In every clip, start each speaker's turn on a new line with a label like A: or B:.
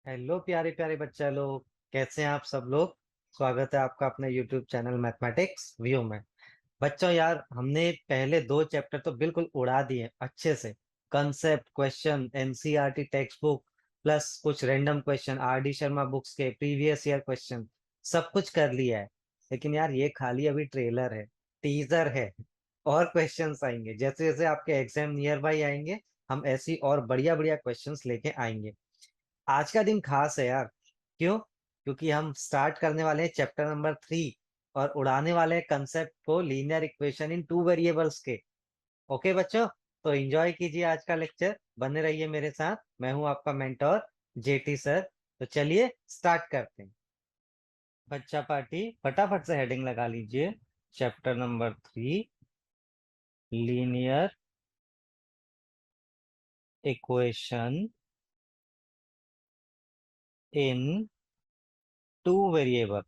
A: Hello प्यारे प्यारे बच्चा लोग। कैसे हैं आप सब लोग। स्वागत है आपका अपने यूट्यूब चैनल मैथमेटिक्स व्यू में। बच्चों यार, हमने पहले दो चैप्टर तो बिल्कुल उड़ा दिए अच्छे से। Concept, question, NCERT text book plus कुछ random question, R D Sharma books के प्रीवियस ईयर क्वेश्चन, सब कुछ कर लिया है। लेकिन यार ये खाली अभी ट्रेलर है, टीजर है। और क्वेश्चंस आएंगे जैसे जैसे आपके एग्जाम नियर बाई आएंगे, हम ऐसी और बढ़िया बढ़िया क्वेश्चंस लेके आएंगे। आज का दिन खास है यार। क्यों? क्योंकि हम स्टार्ट करने वाले हैं चैप्टर नंबर 3 और उड़ाने वाले हैं कंसेप्ट को linear equation in two variables के। ओके बच्चों, तो एंजॉय कीजिए आज का लेक्चर, बने रहिए मेरे साथ। मैं हूं आपका मेंटोर जेटी सर। तो चलिए स्टार्ट करते हैं। बच्चा पार्टी फटाफट से हेडिंग लगा लीजिए। Chapter number 3, linear equation in two variable.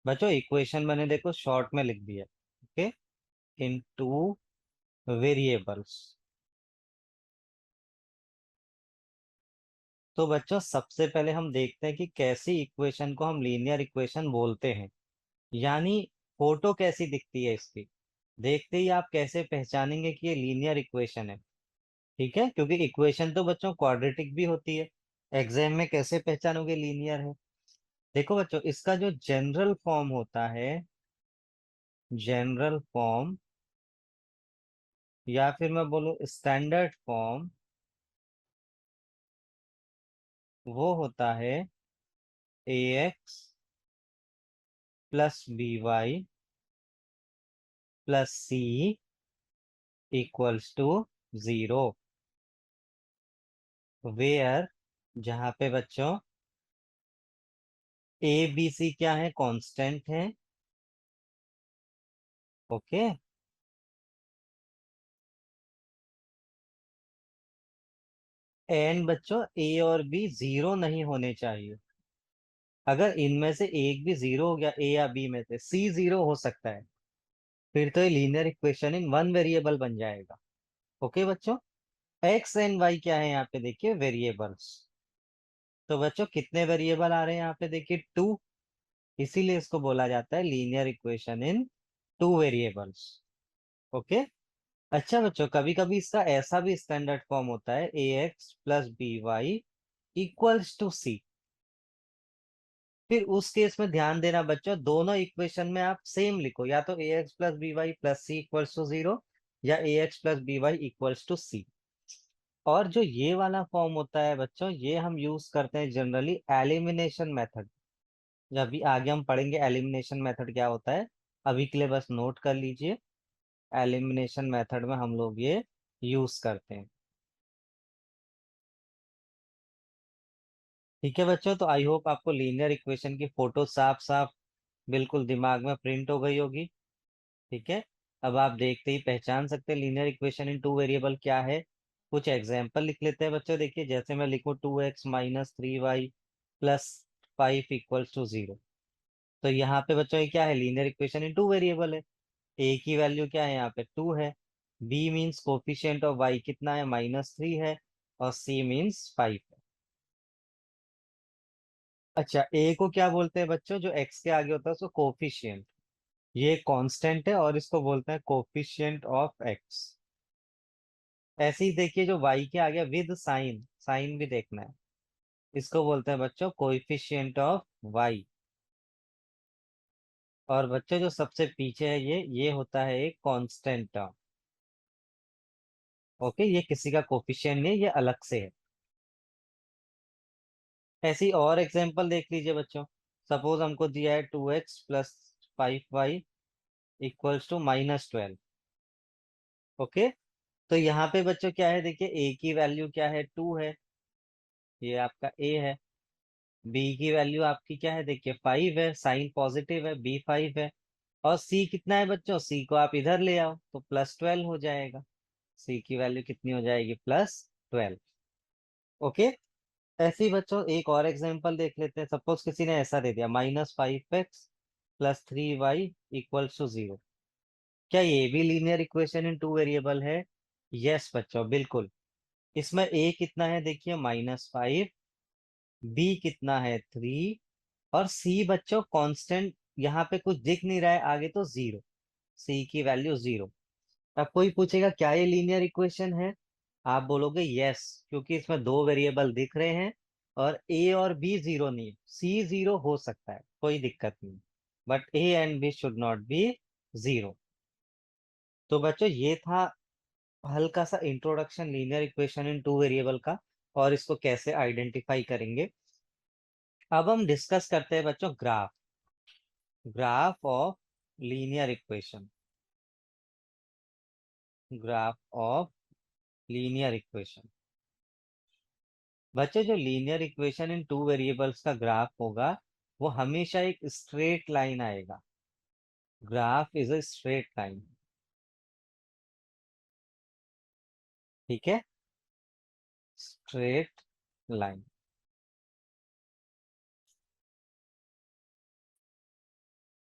A: बच्चों इक्वेशन मैंने देखो शॉर्ट में लिख दिया। ओके, इन टू वेरिएबल्स। तो बच्चों सबसे पहले हम देखते हैं कि कैसी इक्वेशन को हम लीनियर इक्वेशन बोलते हैं, यानी फोटो कैसी दिखती है इसकी। देखते ही आप कैसे पहचानेंगे कि ये लीनियर इक्वेशन है। ठीक है, क्योंकि इक्वेशन तो बच्चों क्वाड्रेटिक भी होती है। एग्जाम में कैसे पहचानोगे लीनियर है? देखो बच्चों, इसका जो जनरल फॉर्म होता है, जनरल फॉर्म या फिर मैं बोलूं स्टैंडर्ड फॉर्म, वो होता है a x plus b y plus c equals to 0। Where, जहां पे बच्चों ए बी सी क्या है, कांस्टेंट है। ओके, एंड बच्चों ए और बी 0 नहीं होने चाहिए। अगर इनमें से एक भी 0 हो गया, ए या बी में से सी 0 हो सकता है, फिर तो ये linear equation in one variable बन जाएगा। ओके बच्चों, एक्स एंड वाई क्या है यहाँ पे देखिए, वेरिएबल्स। तो बच्चों कितने वेरिएबल आ रहे हैं यहाँ पे देखिए, टू। इसीलिए इसको बोला जाता है linear equation in two variables. Okay. अच्छा बच्चों, कभी कभी इसका ऐसा भी स्टैंडर्ड फॉर्म होता है, a x plus b y equals to c. फिर उस केस में ध्यान देना बच्चों, दोनों इक्वेशन में आप सेम लिखो, या तो a x plus b y plus c equals to 0, या a x plus b y equals to c. और जो ये वाला फॉर्म होता है बच्चों, ये हम यूज करते हैं जनरली एलिमिनेशन मेथड। जब भी आगे हम पढ़ेंगे एलिमिनेशन मेथड क्या होता है, अभी के लिए बस नोट कर लीजिए। एलिमिनेशन मेथड में हम लोग ये यूज करते हैं। ठीक है बच्चों, तो आई होप आपको लीनियर इक्वेशन की फोटो साफ साफ बिल्कुल दिमाग में प्रिंट हो गई होगी। ठीक है, अब आप देखते ही पहचान सकते हैं linear equation in two variable क्या है। कुछ एग्जाम्पल लिख लेते हैं बच्चों। देखिए, जैसे मैं लिखूं 2x minus 3y plus 5 equals to 0। तो यहाँ पे बच्चों ये क्या है, linear equation in two variable है। ए की वैल्यू क्या है यहाँ पे, 2 है। B means coefficient of Y कितना है, -3 है। और सी मीन्स 5 है। अच्छा, ए को क्या बोलते हैं बच्चों, जो एक्स के आगे होता है उसको कोफिशिएंट। ये कांस्टेंट है और इसको बोलते हैं कोफिशिएंट ऑफ एक्स। ऐसे ही देखिए, जो वाई के आगे विद साइन, साइन भी देखना है, इसको बोलते हैं बच्चों कोएफिशिएंट ऑफ वाई। और बच्चों जो सबसे पीछे है ये होता है एक कांस्टेंट टर्म। ओके, ये किसी का कोफिशिएंट नहीं, ये अलग से है। ऐसी और एग्जांपल देख लीजिए बच्चों। सपोज हमको दिया है 2x plus 5y equals to -12। Okay, तो यहाँ पे बच्चों क्या है देखिए, a की वैल्यू क्या है, 2 है, ये आपका a है। b की वैल्यू आपकी क्या है देखिए, 5 है, साइन पॉजिटिव है, b 5 है। और c कितना है बच्चों, c को आप इधर ले आओ तो +12 हो जाएगा। c की वैल्यू कितनी हो जाएगी, +12। ओके। ऐसे ही बच्चों एक और एग्जांपल देख लेते हैं। सपोज किसी ने ऐसा दे दिया, -5x plus 3y equals to 0। क्या ये भी linear equation in two variable है? यस बच्चों, बिल्कुल। इसमें a कितना है देखिए, -5, बी कितना है 3, और सी बच्चों कांस्टेंट, यहाँ पे कुछ दिख नहीं रहा है आगे, तो 0, सी की वैल्यू 0। अब कोई पूछेगा क्या ये लीनियर इक्वेशन है, आप बोलोगे यस, क्योंकि इसमें दो वेरिएबल दिख रहे हैं और ए और बी 0 नहीं है, सी 0 हो सकता है, कोई दिक्कत नहीं, but A and B should not be 0। तो बच्चों ये था हल्का सा introduction linear equation in two variable का, और इसको कैसे आइडेंटिफाई करेंगे। अब हम डिस्कस करते हैं बच्चों graph, graph of linear equation, graph of linear equation. बच्चों जो linear equation in two variables का ग्राफ होगा, वो हमेशा एक स्ट्रेट लाइन आएगा। Graph is a straight line, ठीक है, स्ट्रेट लाइन।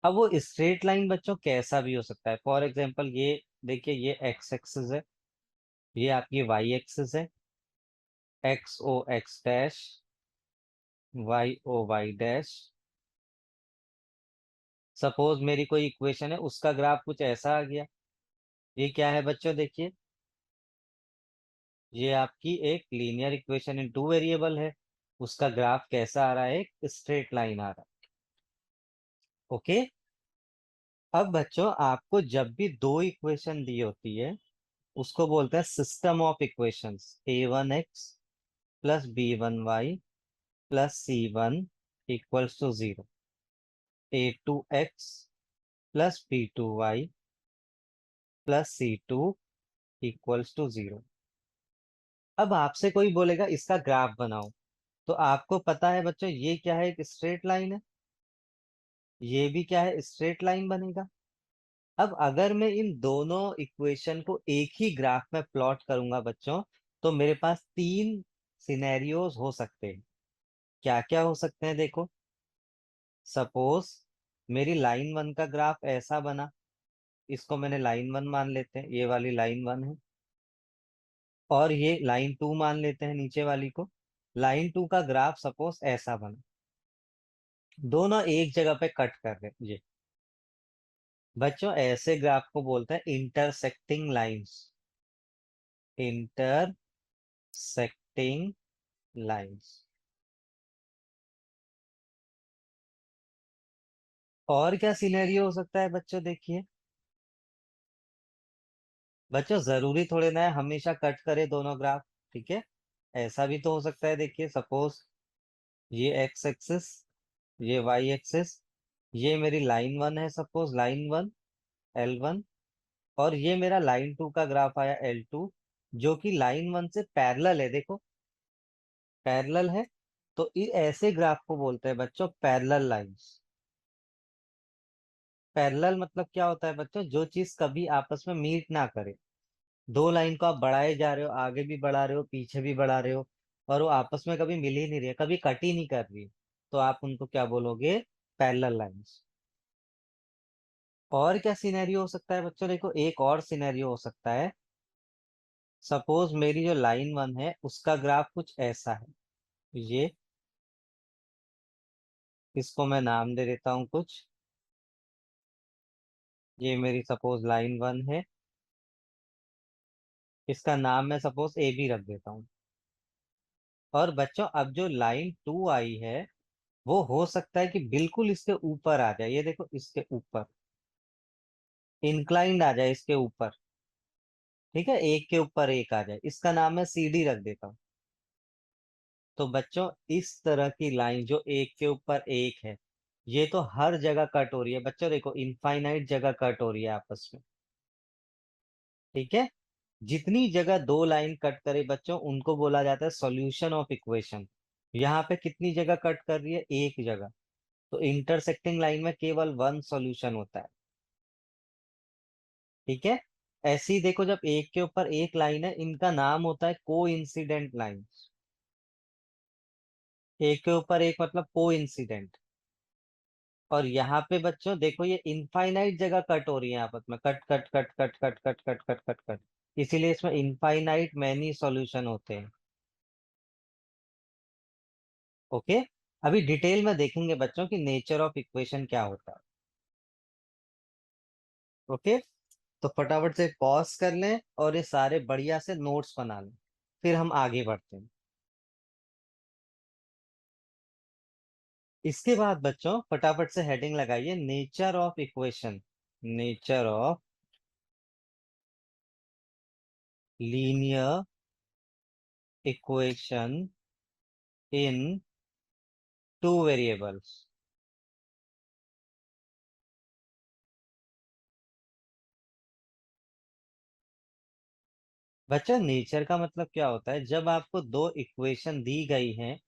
A: अब वो स्ट्रेट लाइन बच्चों कैसा भी हो सकता है, फॉर एग्जांपल ये देखिए, ये एक्स एक्सिस है, ये आपकी वाई एक्सिस है, x o x dash, y o y dash. Suppose मेरी कोई इक्वेशन है, उसका ग्राफ कुछ ऐसा आ गया, ये क्या है बच्चों देखिए, ये आपकी एक linear equation in two variable है, उसका ग्राफ कैसा आ रहा है, एक स्ट्रेट लाइन आ रहा है। ओके। अब बच्चों आपको जब भी दो इक्वेशन दी होती है, उसको बोलते हैं system of equations, a1x plus b1y plus c1 equals to 0, a2x plus b2y plus c2 equals to 0। अब आपसे कोई बोलेगा इसका ग्राफ बनाओ, तो आपको पता है बच्चों ये क्या है, एक स्ट्रेट लाइन है, ये भी क्या है, स्ट्रेट लाइन बनेगा। अब अगर मैं इन दोनों इक्वेशन को एक ही ग्राफ में प्लॉट करूंगा बच्चों, तो मेरे पास तीन सिनेरियोज हो सकते हैं। क्या क्या हो सकते हैं देखो, सपोज मेरी लाइन वन का ग्राफ ऐसा बना, इसको मैंने लाइन वन मान लेते हैं, ये वाली लाइन वन है, और ये लाइन टू मान लेते हैं नीचे वाली को। लाइन टू का ग्राफ सपोज ऐसा बना, दोनों एक जगह पे कट कर रहे हैं ये। बच्चों ऐसे ग्राफ को बोलते हैं इंटरसेक्टिंग लाइंस, इंटरसेक्टिंग लाइंस। और क्या सिनेरियो हो सकता है बच्चों देखिए, बच्चों जरूरी थोड़े ना है हमेशा कट करे दोनों ग्राफ, ठीक है, ऐसा भी तो हो सकता है। देखिए सपोज ये एक्स एक्सिस, ये वाई एक्सिस, ये मेरी लाइन वन है, सपोज लाइन वन L1, और ये मेरा लाइन टू का ग्राफ आया L2, जो कि लाइन वन से पैरेलल है, देखो पैरेलल है। तो ऐसे ग्राफ को बोलते हैं बच्चों पैरेलल लाइंस। पैरेलल मतलब क्या होता है बच्चों, जो चीज कभी आपस में मीट ना करे, दो लाइन को आप बढ़ाए जा रहे हो, आगे भी बढ़ा रहे हो, पीछे भी बढ़ा रहे हो, और वो आपस में कभी मिल ही नहीं रही है, कभी कट ही नहीं कर रही है, तो आप उनको क्या बोलोगे, पैरेलल लाइंस। और क्या सिनेरियो हो सकता है बच्चों देखो, एक और सिनेरियो हो सकता है, सपोज मेरी जो लाइन वन है उसका ग्राफ कुछ ऐसा है, ये, इसको मैं नाम दे देता हूँ कुछ, ये मेरी सपोज लाइन वन है, इसका नाम मैं सपोज ए बी रख देता हूँ। और बच्चों अब जो लाइन टू आई है, वो हो सकता है कि बिल्कुल इसके ऊपर आ जाए, ये देखो इसके ऊपर इंक्लाइंड आ जाए, इसके ऊपर, ठीक है, एक के ऊपर एक आ जाए, इसका नाम मैं सी डी रख देता हूँ। तो बच्चों इस तरह की लाइन जो एक के ऊपर एक है, ये तो हर जगह कट हो रही है बच्चों, देखो इनफाइनाइट जगह कट हो रही है आपस में, ठीक है। जितनी जगह दो लाइन कट करे बच्चों, उनको बोला जाता है सॉल्यूशन ऑफ इक्वेशन। यहाँ पे कितनी जगह कट कर रही है, एक जगह, तो इंटरसेक्टिंग लाइन में केवल वन सॉल्यूशन होता है, ठीक है। ऐसे ही देखो जब एक के ऊपर एक लाइन है, इनका नाम होता है को इंसिडेंट लाइन। एक के ऊपर एक मतलब को इंसिडेंट। और यहाँ पे बच्चों देखो ये इनफाइनाइट जगह कट हो रही है आपस में, cut cut cut cut cut cut cut cut cut cut, इसीलिए इसमें इनफाइनाइट मैनी सॉल्यूशन होते हैं। ओके, अभी डिटेल में देखेंगे बच्चों की नेचर ऑफ इक्वेशन क्या होता है। ओके, तो फटाफट से पॉज कर लें और ये सारे बढ़िया से नोट्स बना लें, फिर हम आगे बढ़ते हैं। इसके बाद बच्चों फटाफट से हेडिंग लगाइए, nature of equation, nature of linear equation in two variables. बच्चों नेचर का मतलब क्या होता है, जब आपको दो इक्वेशन दी गई हैं,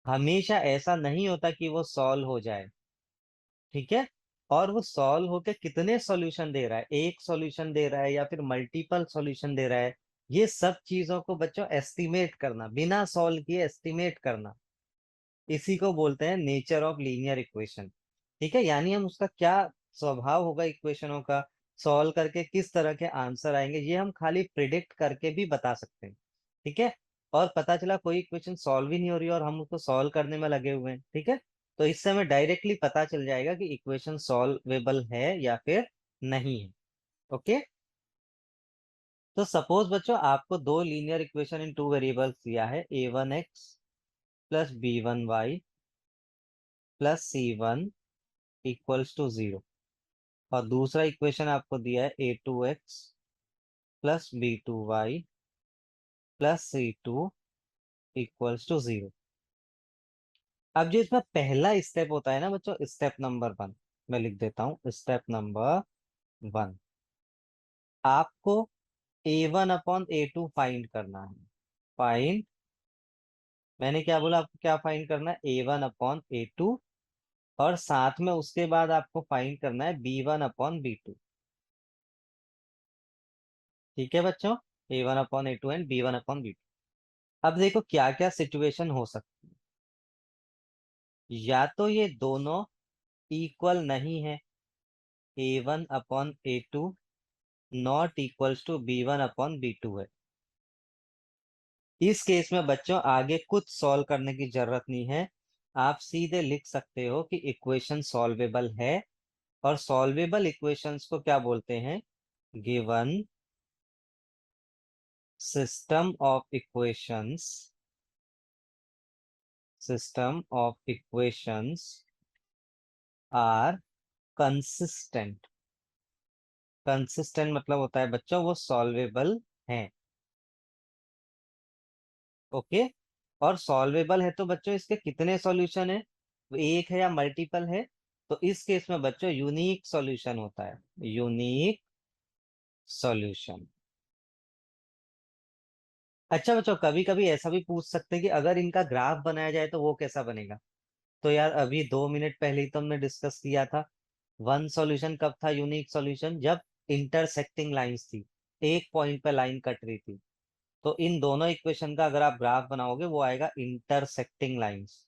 A: हमेशा ऐसा नहीं होता कि वो सॉल्व हो जाए। ठीक है, और वो सॉल्व होके कितने सॉल्यूशन दे रहा है, एक सॉल्यूशन दे रहा है या फिर मल्टीपल सॉल्यूशन दे रहा है, ये सब चीजों को बच्चों एस्टिमेट करना, बिना सॉल्व किए एस्टिमेट करना, इसी को बोलते हैं नेचर ऑफ लीनियर इक्वेशन। ठीक है, यानी हम उसका क्या स्वभाव होगा इक्वेशनों का, सॉल्व करके किस तरह के आंसर आएंगे, ये हम खाली प्रिडिक्ट करके भी बता सकते हैं। ठीक है, और पता चला कोई इक्वेशन सॉल्व ही नहीं हो रही और हम उसको सॉल्व करने में लगे हुए हैं, ठीक है, तो इससे हमें डायरेक्टली पता चल जाएगा कि इक्वेशन सॉल्वेबल है या फिर नहीं है। ओके, तो सपोज बच्चों आपको दो linear equation in two variables दिया है, a1x plus b1y plus c1 equals to 0, और दूसरा इक्वेशन आपको दिया है a2x plus b2y plus c2 equals to 0। अब जो इसमें पहला स्टेप होता है ना बच्चों, स्टेप नंबर 1, मैं लिख देता हूं, स्टेप नंबर 1, आपको a1 अपॉन a2 फाइंड करना है। फाइंड, मैंने क्या बोला, आपको क्या फाइंड करना है, a1 अपॉन a2, और साथ में उसके बाद आपको फाइंड करना है b1 अपॉन b2। ठीक है बच्चों, a1 upon a2 and b1 upon b2। अब देखो क्या क्या सिचुएशन हो सकती है, या तो ये दोनों इक्वल नहीं है, a1 upon a2 not equals to b1 upon b2 है। इस केस में बच्चों आगे कुछ सॉल्व करने की जरूरत नहीं है, आप सीधे लिख सकते हो कि इक्वेशन सॉल्वेबल है, और सॉल्वेबल इक्वेशंस को क्या बोलते हैं, given system of equations, system of equations are consistent. Consistent मतलब होता है बच्चों वो सॉल्वेबल हैं। ओके, और सॉल्वेबल है तो बच्चों इसके कितने सॉल्यूशन है, एक है या मल्टीपल है, तो इस केस में बच्चों यूनिक सॉल्यूशन होता है, यूनिक सॉल्यूशन। अच्छा बच्चों, कभी कभी ऐसा भी पूछ सकते हैं कि अगर इनका ग्राफ बनाया जाए तो वो कैसा बनेगा। तो यार अभी 2 मिनट पहले ही तो हमने डिस्कस किया था, वन सॉल्यूशन कब था यूनिक सॉल्यूशन, जब इंटरसेक्टिंग लाइंस थी, एक पॉइंट पे लाइन कट रही थी। तो इन दोनों इक्वेशन का अगर आप ग्राफ बनाओगे वो आएगा इंटरसेक्टिंग लाइंस,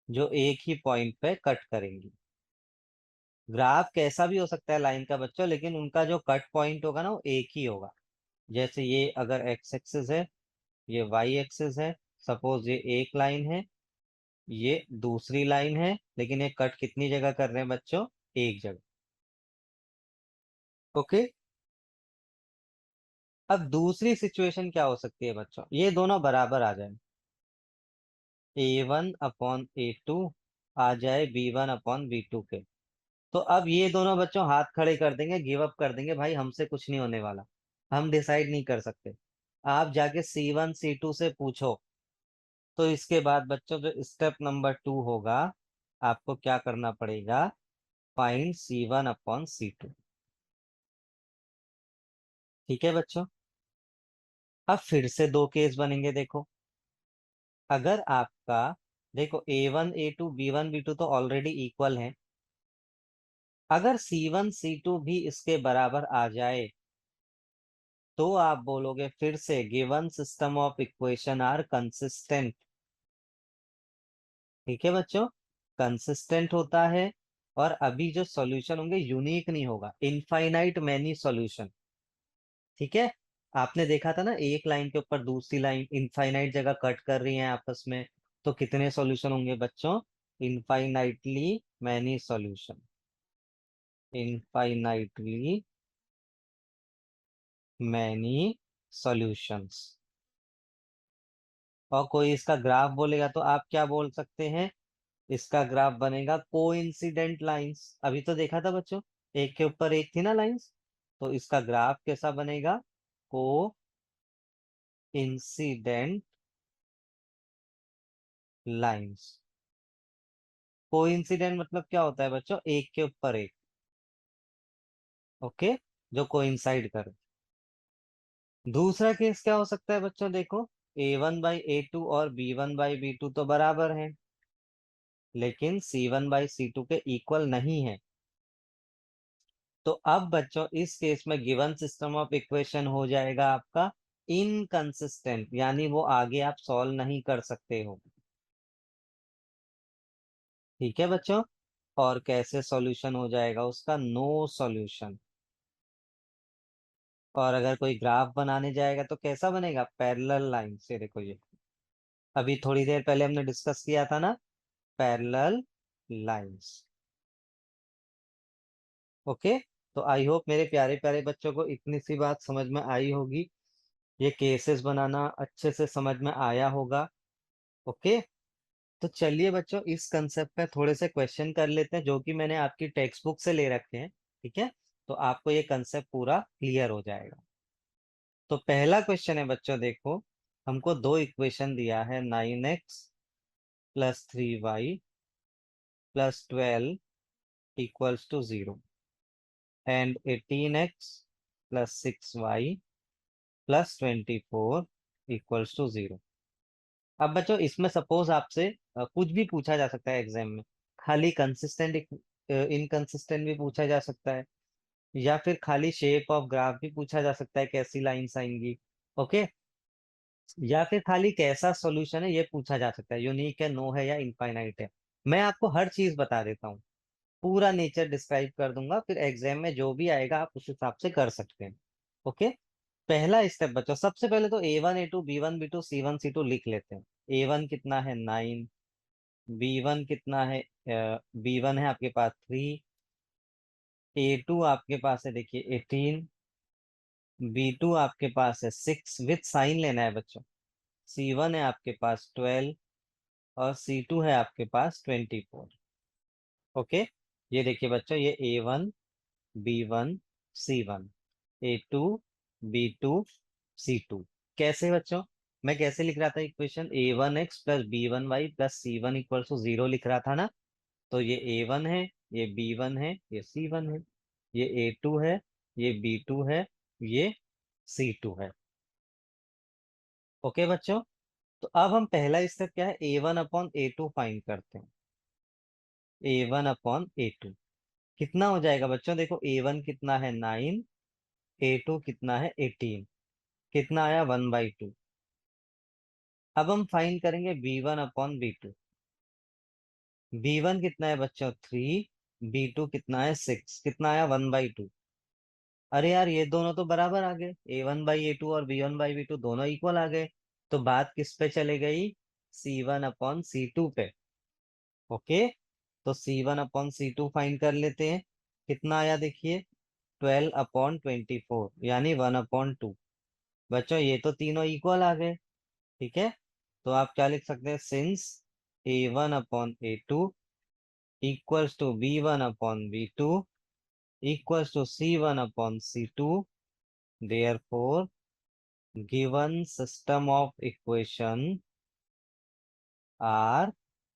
A: जो एक ही पॉइंट पे कट करेंगी। ग्राफ कैसा भी हो सकता है लाइन का बच्चों, लेकिन उनका जो कट पॉइंट होगा ना वो एक ही होगा। जैसे ये अगर एक्स एक्सिस है, ये वाई एक्सिस है, सपोज ये एक लाइन है, ये दूसरी लाइन है, लेकिन ये कट कितनी जगह कर रहे हैं बच्चों, एक जगह। ओके, अब दूसरी सिचुएशन क्या हो सकती है बच्चों, ये दोनों बराबर आ जाए, a1 अपॉन a2 आ जाए b1 अपॉन b2 के, तो अब ये दोनों बच्चों हाथ खड़े कर देंगे, गिव अप कर देंगे, भाई हमसे कुछ नहीं होने वाला, हम डिसाइड नहीं कर सकते। आप जाके C1 C2 से पूछो। तो इसके बाद बच्चों जो स्टेप नंबर 2 होगा, आपको क्या करना पड़ेगा, फाइंड C1 अपॉन C2। ठीक है बच्चों, अब फिर से दो केस बनेंगे, देखो अगर आपका, देखो a1 a2 b1 b2 तो ऑलरेडी इक्वल हैं, अगर C1 C2 भी इसके बराबर आ जाए तो आप बोलोगे फिर से given system of equation are consistent. ठीक है बच्चों, कंसिस्टेंट होता है, और अभी जो सॉल्यूशन होंगे यूनिक नहीं होगा, इनफाइनाइट मैनी सॉल्यूशन। ठीक है, आपने देखा था ना एक लाइन के ऊपर दूसरी लाइन इनफाइनाइट जगह कट कर रही है आपस में, तो कितने सॉल्यूशन होंगे बच्चों? Infinitely many solution, infinitely many solutions. और कोई इसका ग्राफ बोलेगा तो आप क्या बोल सकते हैं? इसका ग्राफ बनेगा कोइंसिडेंट लाइंस। अभी तो देखा था बच्चों, एक के ऊपर एक थी ना लाइंस, तो इसका ग्राफ कैसा बनेगा? को इंसिडेंट लाइंस। कोइंसिडेंट मतलब क्या होता है बच्चों? एक के ऊपर एक। ओके, जो कोइंसाइड करे। दूसरा केस क्या हो सकता है बच्चों? देखो, A1/A2 और B1/B2 तो बराबर हैं, लेकिन C1/C2 के इक्वल नहीं है। तो अब बच्चों इस केस में गिवन सिस्टम ऑफ इक्वेशन हो जाएगा आपका इनकंसिस्टेंट, यानी वो आगे आप सॉल्व नहीं कर सकते हो। ठीक है बच्चों? और कैसे सॉल्यूशन हो जाएगा उसका? No solution. और अगर कोई ग्राफ बनाने जाएगा तो कैसा बनेगा? पैरेलल लाइन से। देखो ये अभी थोड़ी देर पहले हमने डिस्कस किया था ना, पैरेलल लाइंस। ओके, तो आई होप मेरे प्यारे प्यारे बच्चों को इतनी सी बात समझ में आई होगी, ये केसेस बनाना अच्छे से समझ में आया होगा। ओके, तो चलिए बच्चों इस कंसेप्ट पे थोड़े से क्वेश्चन कर लेते हैं जो कि मैंने आपकी टेक्स्ट बुक से ले रखे हैं। ठीक है, तो आपको ये कंसेप्ट पूरा क्लियर हो जाएगा। तो पहला क्वेश्चन है बच्चों, देखो हमको दो इक्वेशन दिया है, 9x + 3y + 12 = 0 and 18x + 6y +24 = 0। अब बच्चों इसमें सपोज आपसे कुछ भी पूछा जा सकता है एग्जाम में, खाली कंसिस्टेंट इनकंसिस्टेंट भी पूछा जा सकता है, या फिर खाली शेप ऑफ ग्राफ भी पूछा जा सकता है, कैसी लाइंस आएंगी। ओके, या फिर खाली कैसा सॉल्यूशन है ये पूछा जा सकता है, यूनिक है, नो है, या इनफाइनाइट है। मैं आपको हर चीज बता देता हूँ, पूरा नेचर डिस्क्राइब कर दूंगा, फिर एग्जाम में जो भी आएगा आप उस हिसाब से कर सकते हैं। ओके, पहला स्टेप बच्चों, सबसे पहले तो A1 A2 B1 B2 C1 C2 लिख लेते हैं। A1 कितना है? 9। B1 कितना है? B1 है आपके पास 3। A2 आपके पास है देखिए 18। B2 आपके पास है 6, विथ साइन लेना है बच्चों। C1 है आपके पास 12 और C2 है आपके पास 24। ओके, ये देखिए बच्चों, ये A1 B1 C1, A2 B2 C2। कैसे बच्चों? मैं कैसे लिख रहा था इक्वेशन? A1x + B1y + C1 = 0 लिख रहा था ना। तो ये A1 है, ये B1 है, ये C1 है, ये A2 है, ये B2 है, ये C2 है। ओके बच्चों, तो अब हम पहला स्टेप क्या है, A1/A2 फाइंड करते हैं। A1/A2 कितना हो जाएगा बच्चों? देखो A1 कितना है? 9। A2 कितना है? 18। कितना आया? 1/2। अब हम फाइंड करेंगे B1/B2। B1 कितना है बच्चों? 3। B2 कितना है? 6। कितना आया? 1/2। अरे यार, ये दोनों तो बराबर आ गए, A1/A2 और B1/B2 दोनों इक्वल आ गए। तो बात किस पे चले गई? C1/C2 पे। ओके, तो C1/C2 फाइंड कर लेते हैं। कितना आया देखिए? 12/24, यानी 1/2। बच्चों ये तो तीनों इक्वल आ गए। ठीक है, तो आप क्या लिख सकते हैं? Since A1/A2 =B1/B2 =C1/C2, therefore given system of equation are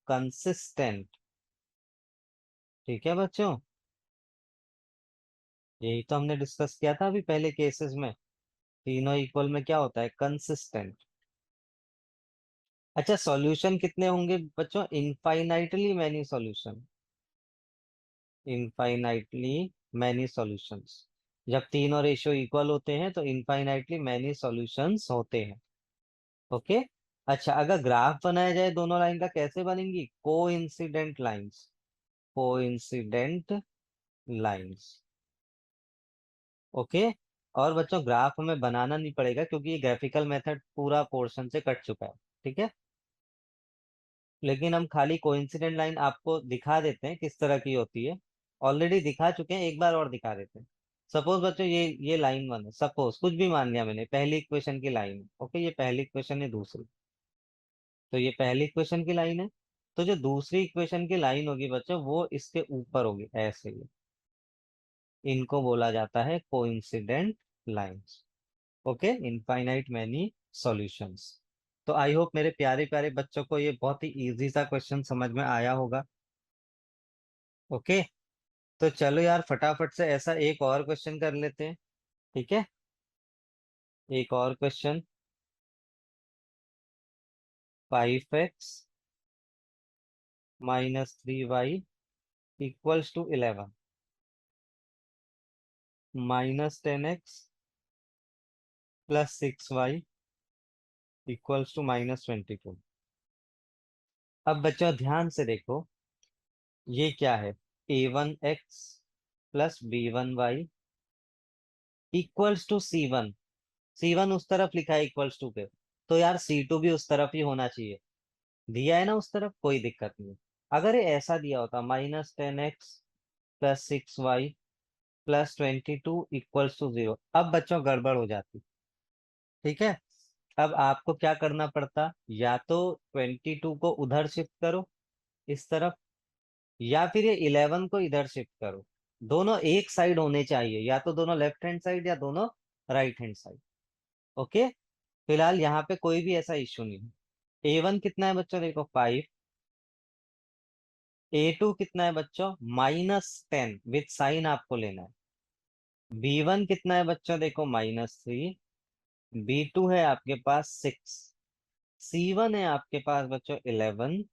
A: consistent। ठीक है बच्चों, यही तो हमने डिस्कस किया था अभी पहले केसेस में, तीनों इक्वल में क्या होता है? कंसिस्टेंट। अच्छा, सॉल्यूशन कितने होंगे बच्चों? Infinitely many solution, infinitely many solutions. जब तीनों रेशियो इक्वल होते हैं तो इनफाइनाइटली मैनी सॉल्यूशंस होते हैं। ओके, अच्छा अगर ग्राफ बनाया जाए दोनों लाइन का, कैसे बनेंगी? को इंसिडेंट लाइन्स, को इंसिडेंट लाइन्स। ओके, और बच्चों ग्राफ हमें बनाना नहीं पड़ेगा क्योंकि ये ग्राफिकल मेथड पूरा पोर्शन से कट चुका है। ठीक है, लेकिन हम खाली कोइंसिडेंट लाइन आपको दिखा देते हैं किस तरह की होती है। ऑलरेडी दिखा चुके हैं, एक बार और दिखा देते हैं। सपोज बच्चों ये लाइन वन है, सपोज कुछ भी मान लिया मैंने, पहली इक्वेशन की लाइन है। ओके, ये पहली इक्वेशन है, दूसरी, तो ये पहली इक्वेशन की लाइन है। तो जो दूसरी इक्वेशन की लाइन होगी बच्चों, वो इसके ऊपर होगी, ऐसे ही। इनको बोला जाता है coincident lines. Okay, infinite many solutions. तो आई होप मेरे प्यारे प्यारे बच्चों को ये बहुत ही इजी सा क्वेश्चन समझ में आया होगा। ओके, तो चलो यार फटाफट से ऐसा एक और क्वेश्चन कर लेते हैं। ठीक है, एक और question. 5x -3y equals to 11, -10x +6y equals to -22। अब बच्चों ध्यान से देखो, ये क्या है? a1x +b1y equals to c1। c1 उस तरफ लिखा है इक्वल्स टू पे, तो यार c2 भी उस तरफ ही होना चाहिए। दिया है ना उस तरफ, कोई दिक्कत नहीं। अगर ये ऐसा दिया होता -10x +6y +22 इक्वल्स टू 0, अब बच्चों गड़बड़ हो जाती। ठीक है, अब आपको क्या करना पड़ता, या तो 22 को उधर शिफ्ट करो, इस तरफ, या फिर ये 11 को इधर शिफ्ट करो। दोनों एक साइड होने चाहिए, या तो दोनों लेफ्ट हैंड साइड या दोनों राइट हैंड साइड। ओके, फिलहाल यहाँ पे कोई भी ऐसा इश्यू नहीं है। A1 कितना है बच्चों, देखो 5। A2 कितना है बच्चों, -10, विथ साइन आपको लेना है। B1 कितना है बच्चों, देखो -3। B2 है आपके पास 6। C1 है आपके पास बच्चों 11।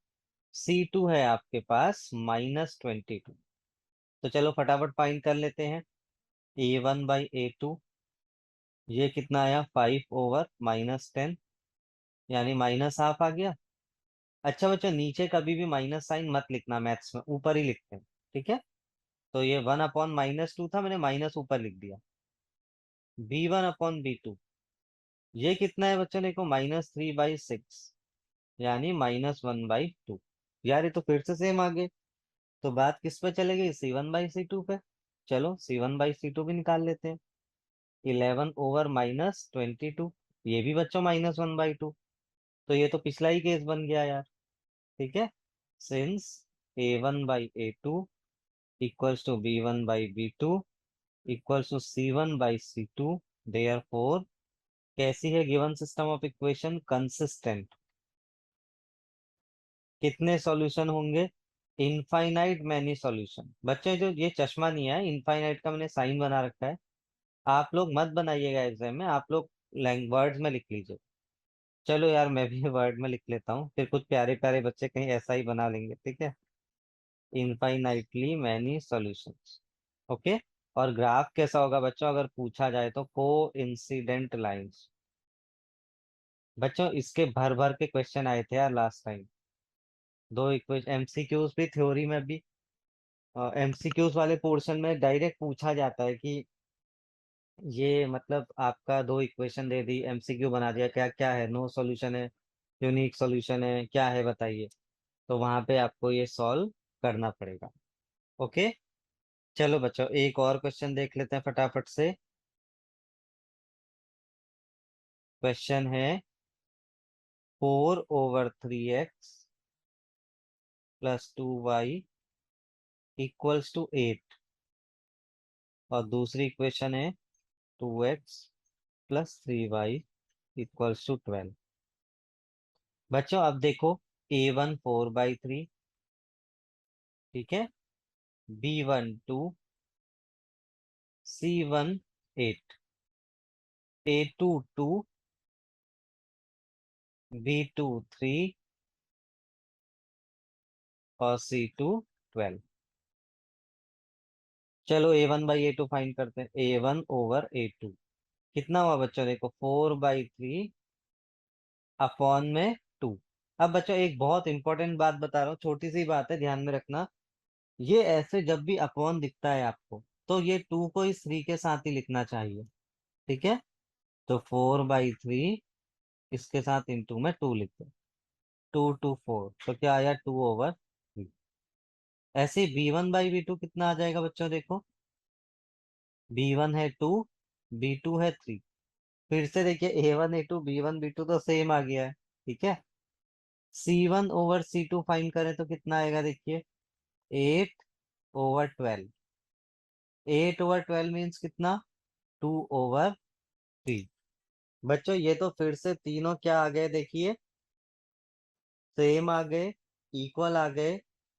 A: C2 है आपके पास -22। तो चलो फटाफट फाइंड कर लेते हैं। A1/A2, ये कितना आया, 5/-10, यानी -½ आ गया। अच्छा बच्चों, नीचे कभी भी माइनस साइन मत लिखना, मैथ्स में ऊपर ही लिखते हैं। ठीक है, तो ये 1/-2 था, मैंने माइनस ऊपर लिख दिया। B1/B2, ये कितना है बच्चों, देखो -3/6, यानी -1/2। यार ये तो फिर से सेम आ गए। तो बात किस पे चले गई, C1/C2 पे। चलो C1/C2 भी निकाल लेते हैं। 11/-22, ये भी बच्चों -1/2। तो ये तो पिछला ही केस बन गया यार। ठीक है, since A1/A2 equals to B1/B2 equals to C1/C2, therefore कैसी है given system of equation, consistent. कितने सॉल्यूशन होंगे, इनफाइनाइट मैनी सॉल्यूशन। बच्चे जो ये चश्मा नहीं है, इनफाइनाइट का मैंने साइन बना रखा है। आप लोग मत बनाइएगा एग्जाम में, आप लोग वर्ड्स में लिख लीजिए। चलो यार मैं भी वर्ड में लिख लेता हूँ, फिर कुछ प्यारे प्यारे बच्चे कहीं ऐसा ही बना लेंगे। ठीक है, इनफाइनाइटली मैनी सॉल्यूशंस। ओके, और ग्राफ कैसा होगा बच्चों, अगर पूछा जाए तो को इंसिडेंट लाइंस। बच्चों इसके भर भर के क्वेश्चन आए थे यार लास्ट टाइम। दो इक्वेशन एमसीक्यूज भी, थ्योरी में भी। एमसीक्यूज वाले पोर्शन में डायरेक्ट पूछा जाता है कि ये मतलब आपका दो इक्वेशन दे दी, एमसीक्यू बना दिया, क्या क्या है, नो सॉल्यूशन है, यूनिक सॉल्यूशन है, क्या है बताइए। तो वहां पे आपको ये सॉल्व करना पड़ेगा। ओके, चलो बच्चों एक और क्वेश्चन देख लेते हैं फटाफट से। क्वेश्चन है 4/3x +2y इक्वल्स टू 8, और दूसरी इक्वेशन है 2x +3y इक्वल्स टू 12। बच्चों अब देखो, A1 4/3, ठीक है, B1 2, C1 8, A2 2, B2 3 और C2 12। चलो A1/A2 फाइंड करते हैं। A1/A2 कितना हुआ बच्चों, देखो 4/3 अपॉन में 2। अब बच्चों एक बहुत इंपॉर्टेंट बात बता रहा हूँ, छोटी सी बात है, ध्यान में रखना। ये ऐसे जब भी अपॉन दिखता है आपको, तो ये 2 को इस 3 के साथ ही लिखना चाहिए। ठीक है, तो 4/3 इसके साथ इंटू में 2 लिख दो। 2 2 4, तो क्या आया 2/3। ऐसे b1/b2 कितना आ जाएगा बच्चों, देखो b1 है 2, b2 है 3। फिर से देखिए a1 a2 b1 b2 तो सेम आ गया है, ठीक है। c1/c2 फाइंड करें तो कितना आएगा, देखिए 8/12। 8/12 मीन्स कितना, 2/3। बच्चों ये तो फिर से तीनों क्या आ गए, देखिए सेम आ गए, इक्वल आ गए।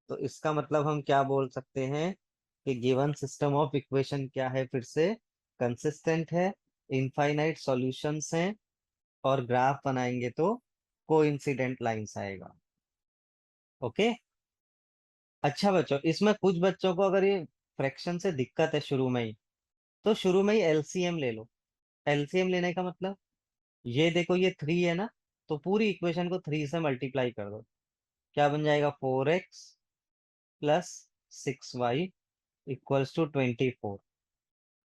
A: तो इसका मतलब हम क्या बोल सकते हैं कि गिवन सिस्टम ऑफ इक्वेशन क्या है, फिर से कंसिस्टेंट है, इनफाइनाइट सॉल्यूशंस हैं, और ग्राफ बनाएंगे तो कोइंसिडेंट लाइंस आएगा। ओके। अच्छा बच्चों, इसमें कुछ बच्चों को अगर ये फ्रैक्शन से दिक्कत है शुरू में ही, तो शुरू में ही एलसीएम ले लो। एलसीएम लेने का मतलब, ये देखो ये 3 है ना, तो पूरी इक्वेशन को 3 से मल्टीप्लाई कर दो। क्या बन जाएगा, 4x + 6y इक्वल्स टू 24।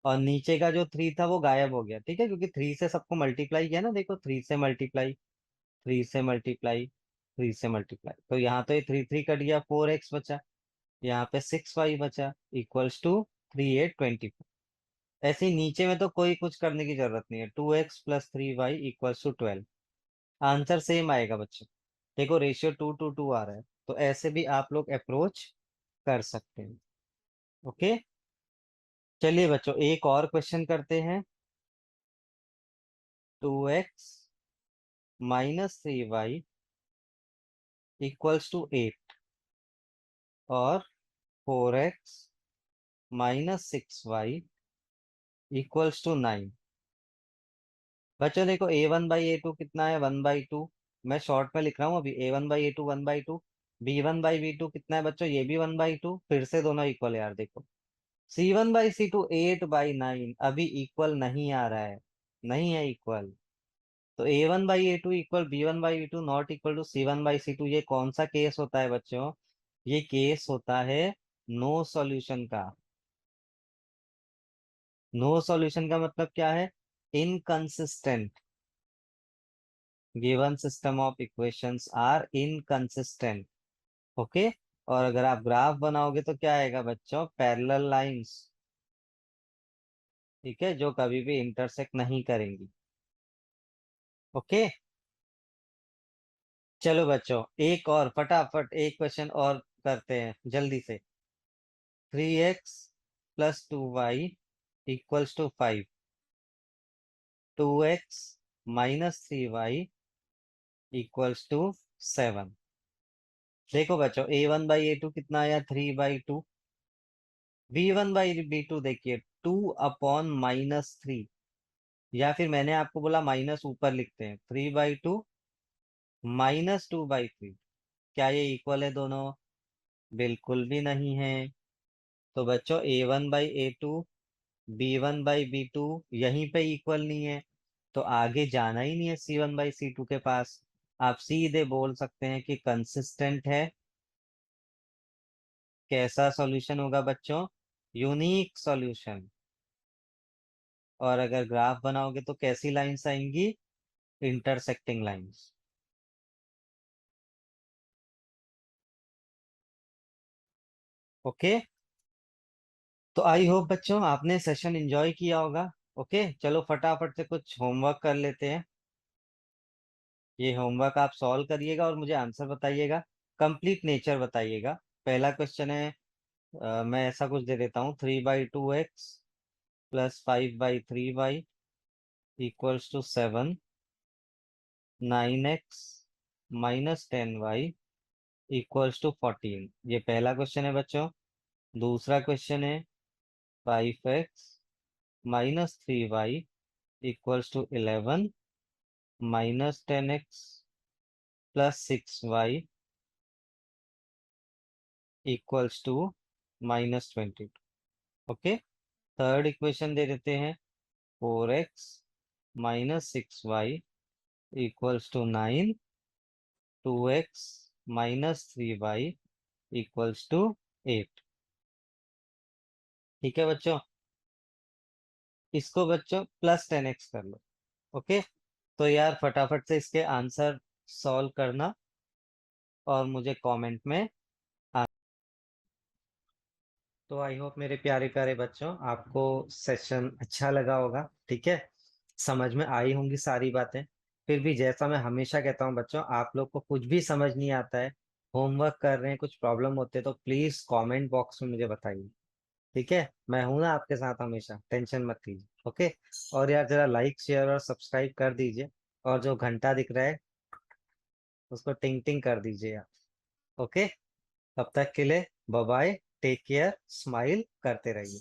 A: और नीचे का जो 3 था वो गायब हो गया, ठीक है, क्योंकि 3 से सबको मल्टीप्लाई किया ना, देखो 3 से मल्टीप्लाई, 3 से मल्टीप्लाई, 3 से मल्टीप्लाई, तो यहाँ तो ये 3 3 कट गया, 4x बचा, यहाँ पे 6y बचा, इक्वल्स टू 3 8 24। ऐसे ही नीचे में तो कोई कुछ करने की जरूरत नहीं है, 2x + 3y equals to 12। Answer same आएगा बच्चों। देखो रेशियो 2 to 2 आ रहा है, तो ऐसे भी आप लोग अप्रोच कर सकते हैं। ओके। चलिए बच्चों एक और क्वेश्चन करते हैं। 2x - 3y इक्वल्स टू 8 और 4x - 6y इक्वल्स टू 9। बच्चों देखो a1/a2 कितना है, 1/2। मैं शॉर्ट में लिख रहा हूँ अभी, a1/a2 1/2। b1/b2 कितना है बच्चों, ये भी 1/2। फिर से दोनों इक्वल है यार, देखो c1/c2 8/9 अभी इक्वल नहीं आ रहा है, नहीं है इक्वल। तो a1/a2 equal b1/b2 not equal to c1/c2, ये कौन सा केस होता है बच्चों, ये केस होता है नो सॉल्यूशन का। नो सॉल्यूशन का मतलब क्या है, inconsistent. Given system of equations are inconsistent. Okay. और अगर आप ग्राफ बनाओगे तो क्या आएगा बच्चों, पैरेलल लाइंस, ठीक है, जो कभी भी इंटरसेक्ट नहीं करेंगी। ओके। चलो बच्चों एक और फटाफट एक क्वेश्चन और करते हैं जल्दी से। 3x + 2y equals to 5। 2x - 3y equals to 7। देखो बच्चों a1/a2 कितना आया, 3/2। b1/b2 देखिए 2/-3, या फिर मैंने आपको बोला माइनस ऊपर लिखते हैं, 3/2 -2/3। क्या ये इक्वल है दोनों, बिल्कुल भी नहीं है। तो बच्चों a1/a2 b1/b2 यहीं पे इक्वल नहीं है, तो आगे जाना ही नहीं है c1/c2 के पास। आप सीधे बोल सकते हैं कि कंसिस्टेंट है। कैसा सॉल्यूशन होगा बच्चों, यूनिक सॉल्यूशन। और अगर ग्राफ बनाओगे तो कैसी लाइंस आएंगी, इंटरसेक्टिंग लाइंस। ओके। तो आई होप बच्चों आपने सेशन एंजॉय किया होगा। ओके चलो फटाफट से कुछ होमवर्क कर लेते हैं। ये होमवर्क आप सॉल्व करिएगा और मुझे आंसर बताइएगा, कंप्लीट नेचर बताइएगा। पहला क्वेश्चन है, मैं ऐसा कुछ दे देता हूँ, 3/2x + 5/3y equals to 7। 9x - 10y equals to 14। ये पहला क्वेश्चन है बच्चों। दूसरा क्वेश्चन है, 5x - 3y equals to 11। -10x + 6y equals to -22। Okay. Third equation दे देते हैं, 4x - 6y equals to 9। 2x - 3y equals to 8। ठीक है बच्चों, इसको बच्चों +10x कर लो। ओके। तो यार फटाफट से इसके आंसर सॉल्व करना। और मुझे कमेंट में आ- तो आई होप मेरे प्यारे प्यारे बच्चों आपको सेशन अच्छा लगा होगा, ठीक है। समझ में आई होंगी सारी बातें। फिर भी जैसा मैं हमेशा कहता हूँ बच्चों, आप लोग को कुछ भी समझ नहीं आता है, होमवर्क कर रहे हैं, कुछ प्रॉब्लम होते हैं, तो प्लीज कमेंट बॉक्स में मुझे बताइए, ठीक है। मैं हूं ना आपके साथ हमेशा, टेंशन मत लीजिए, ओके। और यार जरा लाइक शेयर और सब्सक्राइब कर दीजिए, और जो घंटा दिख रहा है उसको टिंग टिंग कर दीजिए यार, ओके। तब तक के लिए bye bye, take care, smile करते रहिए।